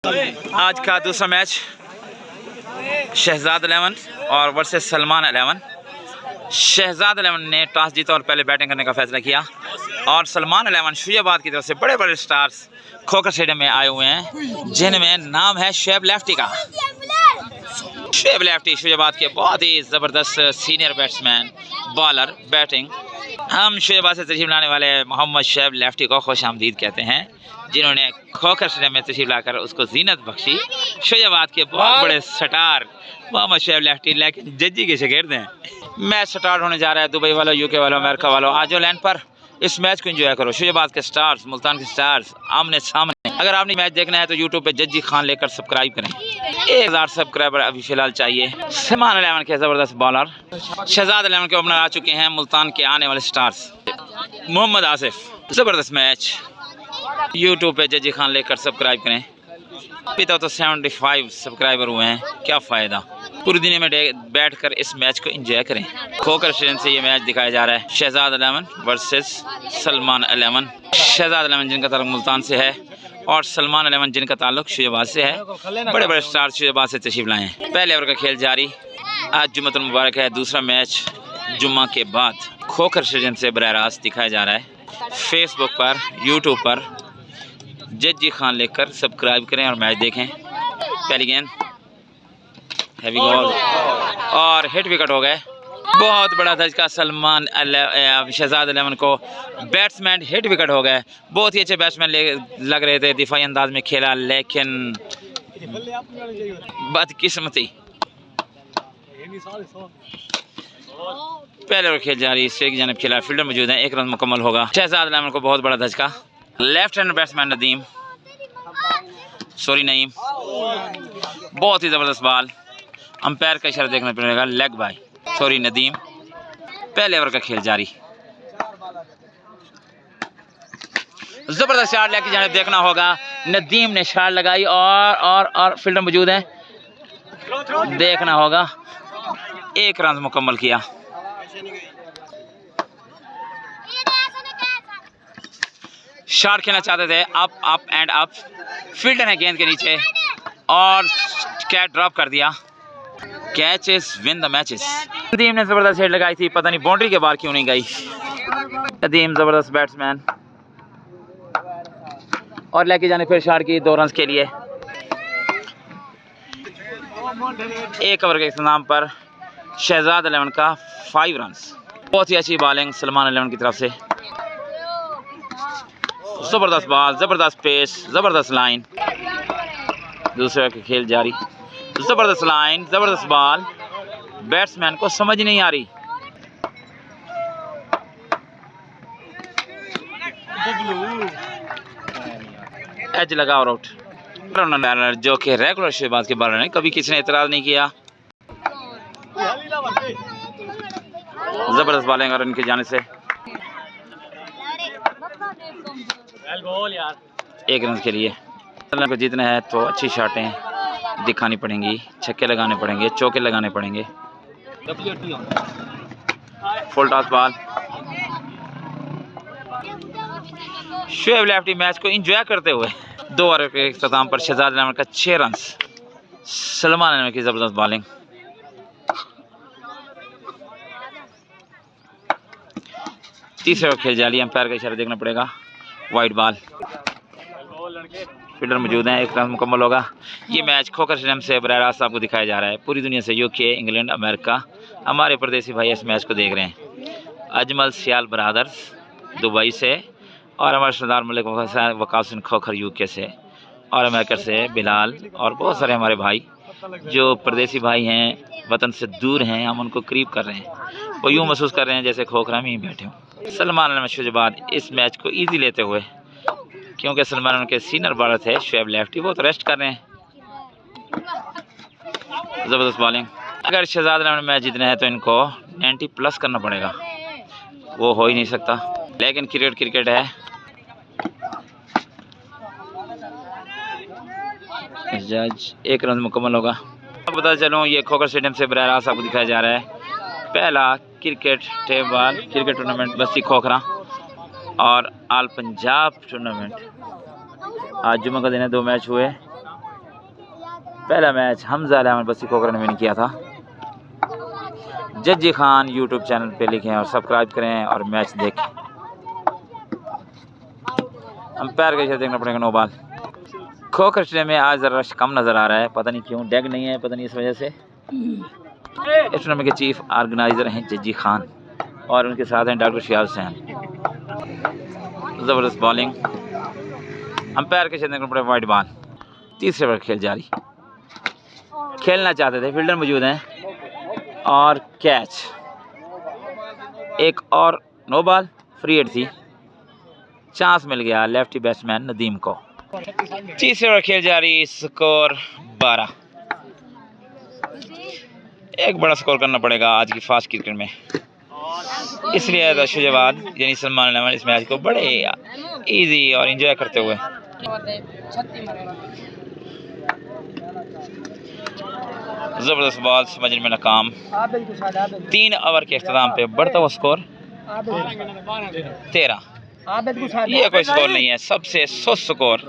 आज का दूसरा मैच शहजाद 11 और वर्सेस सलमान 11। शहजाद 11 ने टॉस जीता और पहले बैटिंग करने का फैसला किया और सलमान 11 शुजाबाद की तरफ से बड़े बड़े स्टार्स खोखर स्टेडियम में आए हुए हैं, जिनमें नाम है शुएब लेफ्टी का। शुएब लेफ्टी शुजाबाद के बहुत ही ज़बरदस्त सीनियर बैट्समैन, बॉलर, बैटिंग। हम शुजाबाद से तशरीफ लाने वाले मोहम्मद शुएब लेफ्टी को खुश आमदीद कहते हैं, जिन्होंने खोखर स्टेडियम में तशरीफ लाकर उसको जीनत बख्शी। शुजाबाद के बहुत बड़े स्टार मोहम्मद शुएब लेफ्टी, लेकिन जज्जी के शागिर्द हैं। मैच स्टार्ट होने जा रहा है। दुबई वालों, यूके वालों, अमेरिका वालों, आज लाइन पर इस मैच को एंजॉय करो। शुजाबाद के स्टार्स, मुल्तान के स्टार्स आमने सामने। अगर आपने मैच देखना है तो यूट्यूब पे जज्जी खान लेकर सब्सक्राइब करें। 1000 सब्सक्राइबर अभी फिलहाल चाहिए। सलमान 11 के ज़बरदस्त बॉलर, शहजाद 11 के ओपनर आ चुके हैं, मुल्तान के आने वाले स्टार्स मोहम्मद आसिफ। ज़बरदस्त मैच। यूट्यूब पे जज्जी खान लेकर सब्सक्राइब करें। अभी तक तो 75 सब्सक्राइबर हुए हैं, क्या फ़ायदा। पूरी दुनिया में बैठकर इस मैच को एंजॉय करें। खोखर स्टेडियम से ये मैच दिखाया जा रहा है, शहजाद 11 वर्सेस सलमान 11। शहजाद 11 जिनका ताल्लुक मुल्तान से है और सलमान 11 जिनका ताल्लुक शुजाबाद से है। बड़े बड़े स्टार शुजाबाद से तशरीफ लाए हैं। पहले ओवर का खेल जारी। आज जुम्मतुल मुबारक है। दूसरा मैच जुम्मा के बाद खोखर स्टेडियम से बराह रास्त दिखाया जा रहा है। फेसबुक पर, यूट्यूब पर जज्जी खान लेकर सब्सक्राइब करें और मैच देखें। पहली गेंद हैवी बॉल और हिट विकेट हो गए। बहुत बड़ा धचका सलमान शहजाद 11 को। बैट्समैन हिट विकेट हो गए। बहुत ही अच्छे बैट्समैन लग रहे थे, दिफाई अंदाज में खेला, लेकिन बदकिस्मती। पहले ओवर खेल जारी। स्ट्राइक की जानिब खेला, फील्डर मौजूद है, 1 रन मुकम्मल होगा। शहजाद 11 को बहुत बड़ा धचका। Left hand batsman Nadeem, Naeem, बहुत ही ज़बरदस्त बॉल। अंपायर का इशारा देखना पड़ेगा, लेग बाय नदीम। पहले ओवर का खेल जारी। ज़बरदस्त शॉट लेके जाने देखना होगा। नदीम ने शॉट लगाई और फील्डर मौजूद है, देखना होगा। 1 रन मुकम्मल किया। शॉट खेलना चाहते थे, अप एंड अप। फील्डर है गेंद के नीचे और कैच ड्रॉप कर दिया। Catches win the matches. Nadeem ने ज़बरदस्त हेड लगाई थी, पता नहीं बाउंड्री के बाहर क्यों नहीं गई। नदीम ज़बरदस्त बैट्समैन और लेके जाने फिर शॉट की 2 रन के लिए। 1 ओवर के इख्तिताम पर शहजाद 11 का 5 रन। बहुत ही अच्छी बॉलिंग सलमान 11 की तरफ से। ज़बरदस्त बॉल, ज़बरदस्त पेस, ज़बरदस्त लाइन। दूसरे का खेल जारी। ज़बरदस्त लाइन, ज़बरदस्त बॉल, बैट्समैन को समझ नहीं आ रही। एज लगा और आउट। जो कि रेगुलर शुजाबाद के बॉलर हैं, कभी किसी ने एतराज़ नहीं किया। ज़बरदस्त बॉलिंग और इनके जाने से 1 रन के लिए। को जीतना है तो अच्छी शॉटें दिखानी पड़ेंगी, छक्के लगाने पड़ेंगे, चौके लगाने पड़ेंगे। Full toss ball. Shoaib lefty match को एंजॉय करते हुए 2 ओवर के इख्तिताम पर शहजाद 11 का 6 रन। सलमान 11 की ज़बरदस्त बॉलिंग। तीसरे ओवर खेल जाली। अंपायर का इशारा देखना पड़ेगा, वाइड बॉल। फील्डर मौजूद हैं, 1 रन मुकम्मल होगा। ये मैच खोखर स्टेडियम से बराह रास्त आपको दिखाया जा रहा है। पूरी दुनिया से, यूके, इंग्लैंड, अमेरिका, हमारे परदेसी भाई इस मैच को देख रहे हैं। अजमल सियाल ब्रदर्स दुबई से और हमारे सरदार मलिक वकासिन खोखर यूके से और अमेरिका से बिलाल और बहुत सारे हमारे भाई जो परदेसी भाई हैं, वतन से दूर हैं, हम उनको करीब कर रहे हैं। वो यूँ महसूस कर रहे हैं जैसे खोखरा में ही बैठे हों। सलमान 11 शुजाबाद इस मैच को ईजी लेते हुए, क्योंकि सलमान उनके सीनियर बॉलर थे शुएब लेफ्टी, वो तो रेस्ट कर रहे हैं। ज़बरदस्त बॉलिंग। अगर शहजाद 11 मैच जीतना है तो इनको 90+ करना पड़ेगा, वो हो ही नहीं सकता, लेकिन क्रिकेट है। जज 1 रन मुकम्मल होगा। अब बता चलूँ, ये खोखर स्टेडियम से बराह रास्त आपको दिखाया जा रहा है पहला क्रिकेट टेबल क्रिकेट टूर्नामेंट बस्ती खोखरा और आल पंजाब टूर्नामेंट। आज जुम्मे का दिन है, 2 मैच हुए। पहला मैच हमजा इलेवन बस्ती खोखर ने विन किया था। जज्जी खान यूट्यूब चैनल पे लिखें और सब्सक्राइब करें और मैच देखें। अंपायर का इशारा देखना पड़ेगा, नो बॉल। खोखर स्टेडियम में आज जरा रश कम नज़र आ रहा है, पता नहीं क्यों, डेग नहीं है, पता नहीं इस वजह से। इस टूर्नामेंट के चीफ ऑर्गेनाइजर हैं जज्जी खान और उनके साथ हैं डॉक्टर शियाल सैन। ज़बरदस्त बॉलिंग, अंपायर के इशारा देखना पड़ेगा, वाइड बॉल। तीसरे ओवर खेल जारी, खेलना चाहते थे, फील्डर मौजूद हैं और कैच। एक और नो बॉल, फ्री हिट थी, चांस मिल गया लेफ्टी बैट्समैन नदीम को। तीसरे ओवर खेल जारी, स्कोर 12। एक बड़ा स्कोर करना पड़ेगा आज की फास्ट क्रिकेट में, इसलिए शुजाबाद यानी सलमान अहमद इस मैच को बड़े इजी और एंजॉय करते हुए। जबरदस्त बॉल समझने में नाकाम। 3 ओवर के अख्ताम पे बढ़ता हुआ स्कोर 13। ये कोई स्कोर नहीं है, सबसे सुस्त स्कोर।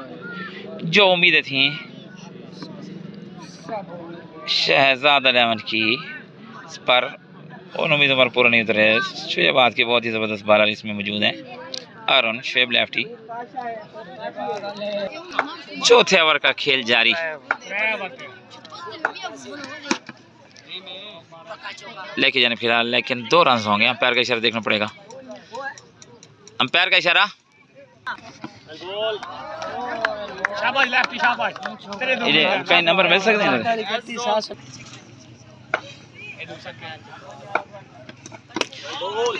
जो उम्मीदें थी शहजाद इलेवन की पर उन उम्मीदों पर पूरा नहीं उतरे। शुजाबाद की बहुत ही ज़बरदस्त बॉलर इसमें मौजूद हैं, अरुण शुएब लेफ्टी। चौथे ओवर का खेल जारी, लेके जाने फिलहाल, लेकिन 2 रन होंगे। अंपायर का इशारा देखना पड़ेगा, अंपायर का इशारा। कहीं नंबर मिल सकते हैं?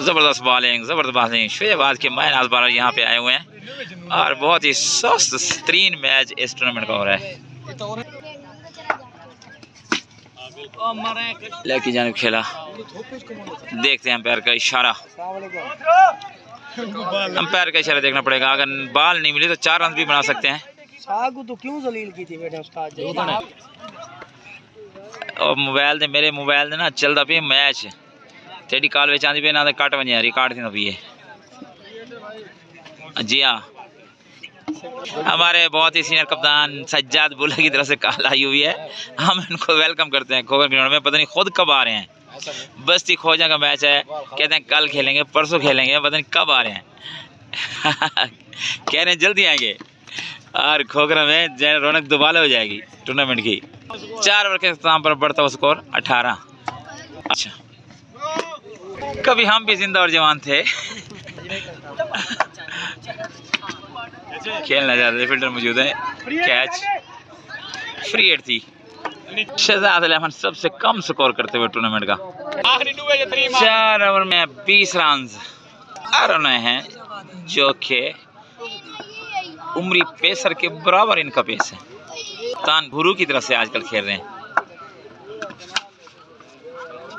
जबरदस्त बॉलिंग, जबरदस्त बॉलिंग। शुजाबाद के मायनाज बॉलर यहाँ पे आए हुए हैं और बहुत ही सस्त तरीन मैच इस टूर्नामेंट का हो रहा है। लेकी जानिब खेला, देखते हैं अंपायर का इशारा। अंपायर का इशारा देखना पड़ेगा, अगर बॉल नहीं मिली तो 4 रन भी बना सकते हैं। तो क्यों जलील की थी बेटा उसका? और मोबाइल दे, मेरे मोबाइल दे ना चलता पे मैच, तेरी कॉल विच आंदी पे ना कट वजे रिकॉर्ड थी पे। जी हाँ, हमारे बहुत ही सीनियर कप्तान सज्जाद बुल्ला की तरफ से कॉल आई हुई है, हम इनको वेलकम करते हैं खोखर ग्राउंड में। पता नहीं खुद कब आ रहे हैं, बस्ती खोजा का मैच है, कहते हैं कल खेलेंगे, परसों खेलेंगे, पता नहीं कब आ रहे हैं। कह रहे हैं जल्दी आएंगे और खोखरा में रौनक दुबाला हो जाएगी टूर्नामेंट की। 4 ओवर के अख्ताम पर बढ़ता हुआ स्कोर 18। अच्छा, कभी हम भी जिंदा और जवान थे। खेलना चाहते थे, फील्डर मौजूद है, कैच, फ्री हिट थी। शहजाद इलेवन सबसे कम स्कोर करते हुए टूर्नामेंट का। 4 ओवर में 20 रन आ रहे हैं, जो कि उमरी पेसर के बराबर इनका पेस है। तान गुरु की तरफ से आजकल खेल रहे हैं,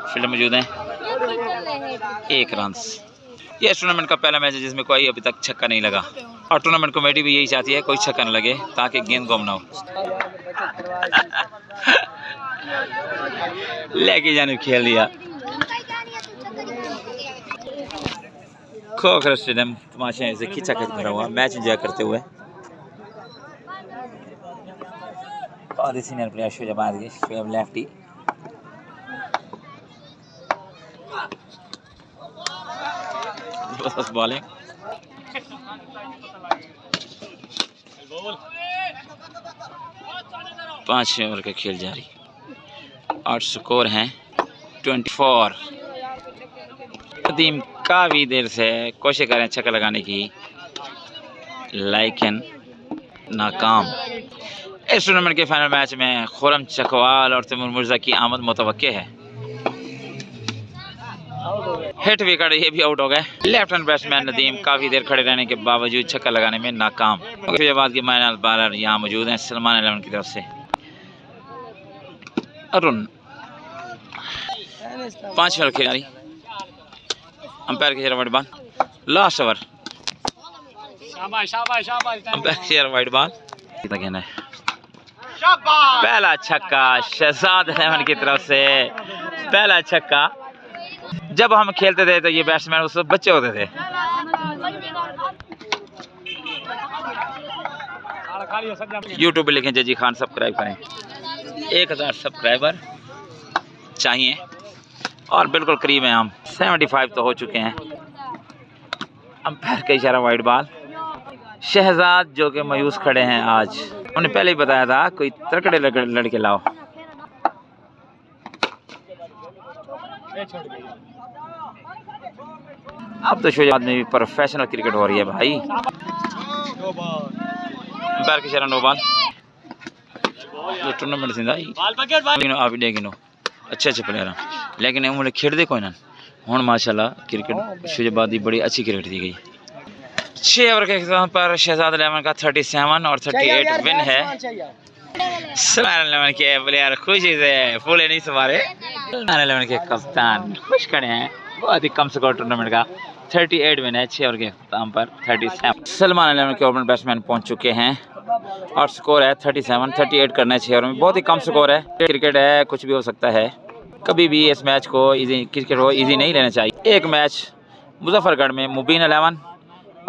फील्डर मौजूद हैं, 1 रन। ये टूर्नामेंट का पहला मैच है जिसमें कोई अभी तक छक्का नहीं लगा और टूर्नामेंट कमेटी भी यही चाहती है कोई छक्का न लगे ताकि गेंद गुम ना हो। लेके जाने खेल दिया। खोखर स्टेडियम तमाशे से खिंचाखिंच भरा हुआ, मैच एंजॉय करते हुए। और सीनियर प्लेयर शुजाबाद के शुएब लेफ्टी, बॉलिंग। पांचवें ओवर का खेल जारी, 8 स्कोर हैं 24। नदीम काफ़ी देर से कोशिश कर रहे हैं छक्का लगाने की, लेकिन नाकाम। इस टूर्नामेंट के फाइनल मैच में खुरम चकवाल और तैमूर मिर्जा की आमद मुतवक्के है। हिट विकेट, ये भी आउट हो गए। लेफ्ट हैंड बैट्समैन नदीम काफ़ी देर खड़े रहने के बावजूद छक्का लगाने में नाकाम। फैजाबाद के मायनाज बॉलर यहाँ मौजूद हैं सलमान इलेवन की तरफ से। अरुण 5 ओवर खिलाड़ी, अंपायर के wide ball, last over, umpire के वाइड बॉल। कहना है पहला छक्का शहजाद इलेवन की तरफ से, पहला छक्का। जब हम खेलते थे तो ये बैट्समैन उस बच्चे होते थे। यूट्यूब पे लिखें जजी खान, सब्सक्राइब करें। 1000 सब्सक्राइबर चाहिए और बिल्कुल करीब हैं हम, 75 तो हो चुके हैं। अंपायर का इशारा वाइड बॉल। शहजाद जो कि मायूस खड़े हैं आज, उन्होंने पहले ही बताया था कोई तकड़े लड़के लाओ। अब तो शुजात में भी प्रोफेशनल क्रिकेट हो रही है भाई। अंपायर का इशारा नो बॉल। टूर्नामेंट थी आप गिनो अच्छे प्लेयर हैं, लेकिन उन्हें खेड़ते कोई ना। हूँ माशाल्लाह क्रिकेट शुजाबाद की बड़ी अच्छी क्रिकेट दी गई। 6 ओवर के अख्ताम पर शहजाद 11 का 37 और 38 विन है। सलमान 11 के प्लेयर खुशी से फूले नहीं संवारे। 11 के कप्तान खुश खड़े हैं, बहुत ही कम स्कोर टूर्नामेंट का 38 विन है। 6 ओवर के अख्ताम पर 37। सलमान 11 के ओपनर बैट्समैन पहुंच चुके हैं और स्कोर है 37। 38 करना है 6 ओवर में, बहुत ही कम स्कोर है। क्रिकेट है, कुछ भी हो सकता है। कभी भी इस मैच को क्रिकेट को ईजी नहीं लेना चाहिए। एक मैच मुजफ्फरगढ़ में मुबीन 11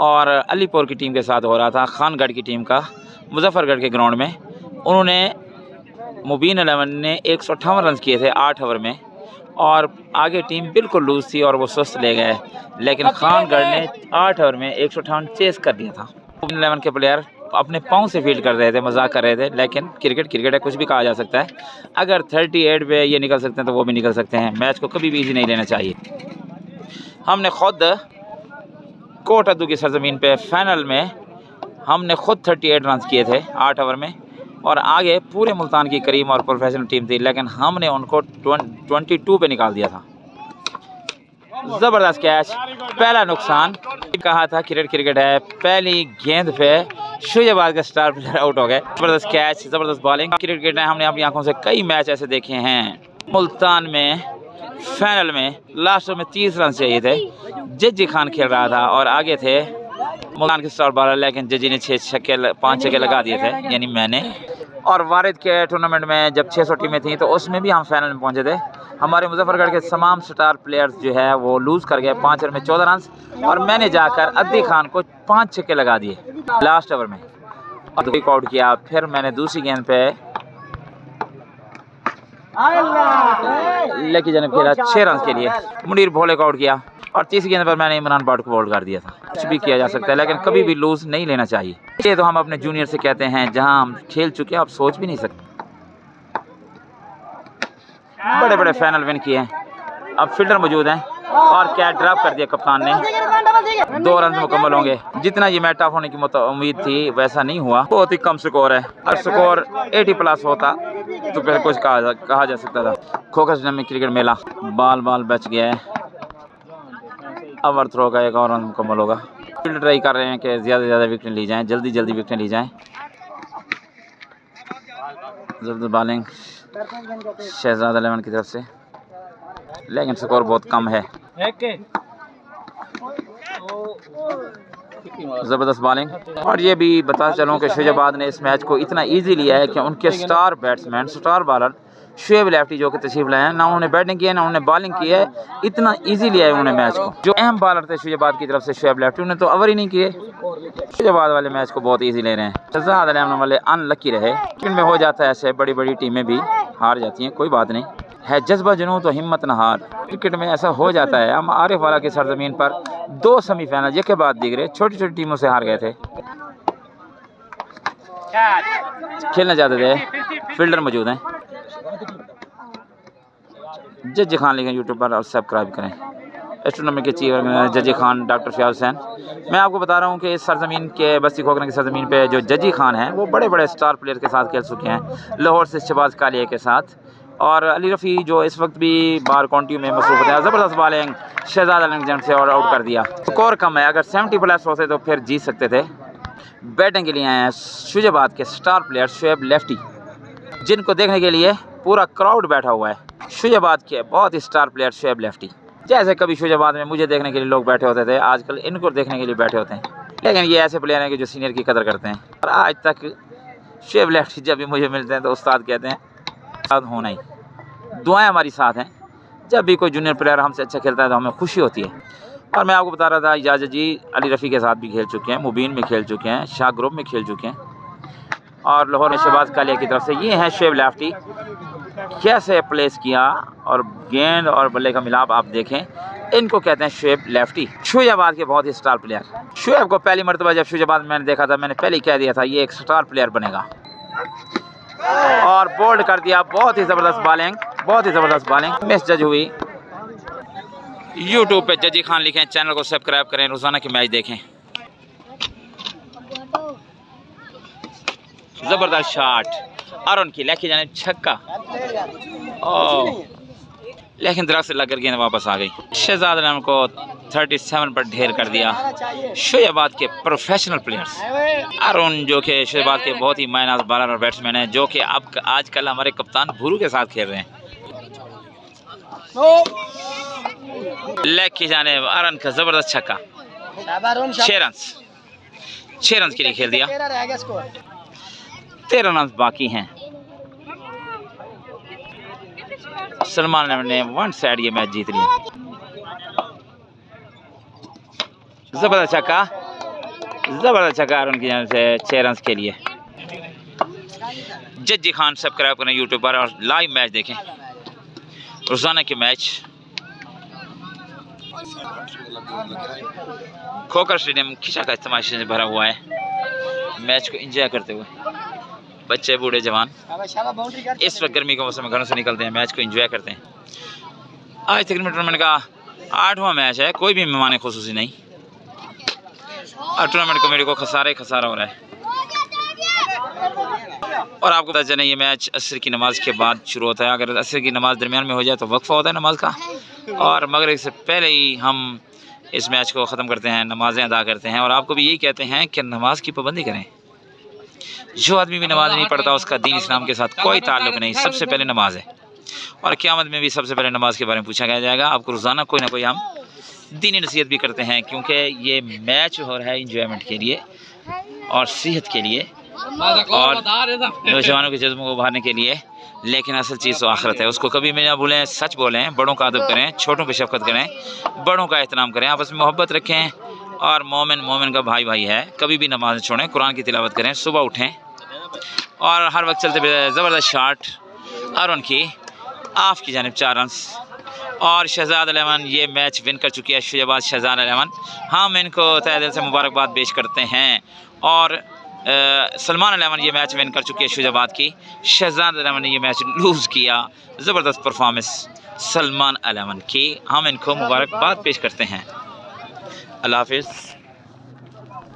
और अलीपुर की टीम के साथ हो रहा था, खानगढ़ की टीम का, मुजफ्फरगढ़ के ग्राउंड में। उन्होंने मुबीन 11 ने 158 रन किए थे 8 ओवर में और आगे टीम बिल्कुल लूज थी और वो सुस्त ले गए, लेकिन खानगढ़ ने 8 ओवर में 158 चेस कर दिया था। मुबीन 11 के प्लेयर अपने पाँव से फील्ड कर रहे थे, मजाक कर रहे थे, लेकिन क्रिकेट है, कुछ भी कहा जा सकता है। अगर 38 पे ये निकल सकते हैं तो वो भी निकल सकते हैं। मैच को कभी भी ईजी नहीं लेना चाहिए। हमने खुद कोट अद्दू की सरजमीन पे फाइनल में हमने खुद 38 रन किए थे 8 ओवर में और आगे पूरे मुल्तान की करीम और प्रोफेशनल टीम थी, लेकिन हमने उनको 22 पे निकाल दिया था। ज़बरदस्त कैच, पहला नुकसान। कहा था क्रिकेट है, पहली गेंद पे शुजाबाद के स्टार प्लेयर आउट हो गए। ज़बरदस्त कैच, ज़बरदस्त बॉलिंग। क्रिकेट है, हमने अपनी आंखों से कई मैच ऐसे देखे हैं। मुल्तान में फाइनल में लास्ट में 30 रन चाहिए थे, जज्जी खान खेल रहा था और आगे थे मुल्तान के स्टार बॉलर, लेकिन जज्जी ने 5 छक्के लगा दिए थे, यानी मैंने। और वारिद के टूर्नामेंट में जब 600 टीमें थी तो उसमें भी हम फाइनल में पहुंचे थे। हमारे मुजफ्फरगढ़ के तमाम स्टार प्लेयर्स जो है वो लूज़ कर गए 5 ओवर में 14 रन और मैंने जाकर अद्दी खान को 5 छक्के लगा दिए लास्ट ओवर में और आउट किया। फिर मैंने दूसरी गेंद पे लेकी जानब खेला 6 रन के लिए, मुनीर भोले को आउट किया और तीसरी गेंद पर मैंने इमरान बाट को बॉल कर दिया था। कुछ भी किया जा सकता है, लेकिन कभी भी लूज नहीं लेना चाहिए। ये तो हम अपने जूनियर से कहते हैं, जहां हम खेल चुके हैं आप सोच भी नहीं सकते। बड़े बड़े फाइनल विन किए हैं। अब फील्डर मौजूद हैं और कैच ड्रॉप कर दिया कप्तान ने। 2 रन मुकम्मल होंगे। जितना ये मैच टफ होने की उम्मीद थी वैसा नहीं हुआ, बहुत ही कम स्कोर है। अगर स्कोर 80+ होता तो फिर कुछ कहा जा सकता था। खोखर स्टेडियम में क्रिकेट मेला, बाल बच गया है। ओवर थ्रो का 1 और रन मुकम्मल होगा। फील्ड ट्राई कर रहे हैं कि ज़्यादा से ज़्यादा विकेट ली जाएं, जल्दी विकेट ली जाएं। जबरदस्त बॉलिंग शहजाद 11 की तरफ से, लेकिन स्कोर बहुत कम है। ज़बरदस्त बॉलिंग। और ये भी बता चलूँ कि शुजाबाद ने इस मैच को इतना इजी लिया है कि उनके star batsman, star bowler Shoaib lefty जो कि तशरीफ लाए हैं, ना उन्होंने बैटिंग की है ना उन्होंने बॉलिंग की है, इतना इजी लिया है उन्होंने मैच को। जो अहम बॉलर थे शुजाबाद की तरफ से शुएब लेफ्टी, उन्होंने तो ओवर ही नहीं किए। शुजाबाद वाले मैच को बहुत इजी ले रहे हैं। शहजाद 11 वाले अनलकी रहे। क्रिकेट में हो जाता है ऐसे, बड़ी टीमें भी हार जाती हैं, कोई बात नहीं है। जज्बा जुनून तो हिम्मत न हार, क्रिकेट में ऐसा हो जाता है। हम आरिफ वाला की सरजमीन पर 2 सेमीफाइनल एक के बाद दिख छोटी टीमों से हार गए थे। खेलना चाहते थे। फील्डर मौजूद हैं। जज्जी खान लिखें यूट्यूब पर और सब्सक्राइब करें। इस टूर्नामेंट के चीफ जज्जी खान डॉक्टर फयाज हुसैन। मैं आपको बता रहा हूँ कि इस सरजमीन के बस्ती खोखरा की सरजमीन पे जो जज्जी खान हैं वो बड़े स्टार प्लेयर के साथ खेल चुके हैं, लाहौर से शहबाज कालिया के साथ, और अली रफ़ी जो इस वक्त भी बार काउंटी में मसरूफ होते हैं। ज़बरदस्त बॉलिंग शहजाद 11 से और आउट कर दिया। स्कोर कम है, अगर 70+ होते तो फिर जीत सकते थे। बैटिंग के लिए आए हैं शुजाबाद के स्टार प्लेयर शुएब लेफ्टी, जिनको देखने के लिए पूरा क्राउड बैठा हुआ है। शुजाबाद के बहुत ही स्टार प्लेयर शुएब लेफ्टी, जैसे कभी शुजाबाद में मुझे देखने के लिए लोग बैठे होते थे, आजकल इनको देखने के लिए बैठे होते हैं। लेकिन ये ऐसे प्लेयर हैं कि जो सीनियर की कदर करते हैं। और आज तक शुएब लेफ्टी जब भी मुझे मिलते हैं तो उस्ताद कहते हैं साथ होना ही, दुआएं हमारी साथ हैं। जब भी कोई जूनियर प्लेयर हमसे अच्छा खेलता है तो हमें खुशी होती है। और मैं आपको बता रहा था इजाज़त जी अली रफ़ी के साथ भी खेल चुके हैं, मुबीन में खेल चुके हैं, शाह ग्रुप में खेल चुके हैं। और लाहौर में शहबाज कालिया की तरफ से। ये है शुएब लेफ्टी, कैसे प्लेस किया और गेंद और बल्ले का मिलाप आप देखें। इनको कहते हैं शुएब लेफ्टी, शुजाबाद के बहुत ही स्टार प्लेयर। शुएब को पहली मरतबा जब शुजाबाद मैंने देखा था, मैंने पहले ही कह दिया था ये एक स्टार प्लेयर बनेगा, और बोल्ड कर दिया। बहुत ही ज़बरदस्त बॉलिंग, बहुत ही ज़बरदस्त बॉलिंग। मिस जज हुई। यूट्यूब पे जजी खान लिखें, चैनल को सब्सक्राइब करें, रोज़ाना के मैच देखें। ज़बरदस्त शॉट और उनकी लेके जाने छक्का, लेकिन दरख्त से लगकर गेंद वापस आ गई। शहजाद अली को 37 पर ढेर कर दिया। शुजाबाद के प्रोफेशनल प्लेयर्स अरुण, जो कि शुजाबाद के बहुत ही मायनाज बॉलर और बैट्समैन हैं, जो कि अब आजकल हमारे कप्तान भूरू के साथ खेल रहे हैं। लेग की जाने अरुण का ज़बरदस्त छक्का। 6 रन के लिए खेल दिया। 13 रन बाकी हैं। सलमान ने वन साइड ये मैच जीत लिया। जबरदस्त छक्का, जबरदस्त छक्का उनकी जान से 6 रन के लिए। जज्जी खान सब्सक्राइब करें यूट्यूब पर और लाइव मैच देखें, रोजाना के मैच। खोकर स्टेडियम खिंचा का इस्तेमाल से भरा हुआ है। मैच को एंजॉय करते हुए बच्चे, बूढ़े, जवान इस वक्त गर्मी के मौसम में घरों से निकलते हैं, मैच को एंजॉय करते हैं। आज तकरीबन टूर्नामेंट का 8वां मैच है, कोई भी मेहमान खुसूसी नहीं, और टूर्नामेंट कमेटी को खसारा हो रहा है। और आपको पता चले ये मैच असर की नमाज के बाद शुरू होता है। अगर असर की नमाज दरमियान में हो जाए तो वक्फा होता है नमाज का, और मगरिब से पहले ही हम इस मैच को ख़त्म करते हैं, नमाज़ें अदा करते हैं। और आपको भी यही कहते हैं कि नमाज की पाबंदी करें। जो आदमी भी नमाज नहीं पढ़ता उसका दीन इस्लाम के साथ कोई ताल्लुक़ नहीं। सबसे पहले नमाज है, और क़यामत में भी सबसे पहले नमाज के बारे में पूछा जाएगा। आपको रोज़ाना कोई ना कोई हम दीनी नसीहत भी करते हैं, क्योंकि ये मैच हो रहा है इंजॉयमेंट के लिए और सेहत के लिए और नौजवानों के जज्बों को उभारने के लिए। लेकिन असल चीज़ तो आखिरत है, उसको कभी भी ना भूलें। सच बोलें, बड़ों का अदब करें, छोटों पे शफ़क़त करें, बड़ों का एहतराम करें, आपस में मोहब्बत रखें। और मोमिन का भाई है, कभी भी नमाज छोड़ें, कुरान की तिलावत करें, सुबह उठें और हर वक्त चलते फिरते। ज़बरदस्त शॉट और उनकी ऑफ की जानिब 4 रन। और शहजाद अली ये मैच विन कर चुकी है, शुजाबाद शहजाद अली। हम इनको तहे दिल से मुबारकबाद पेश करते हैं। और सलमान अली ये मैच विन कर चुकी है शुजाबाद की। शहजाद अली ने ये मैच लूज़ किया। ज़बरदस्त परफॉर्मेंस सलमान अली की, हम इनको मुबारकबाद पेश करते हैं। अल्लाह हाफ़िज़।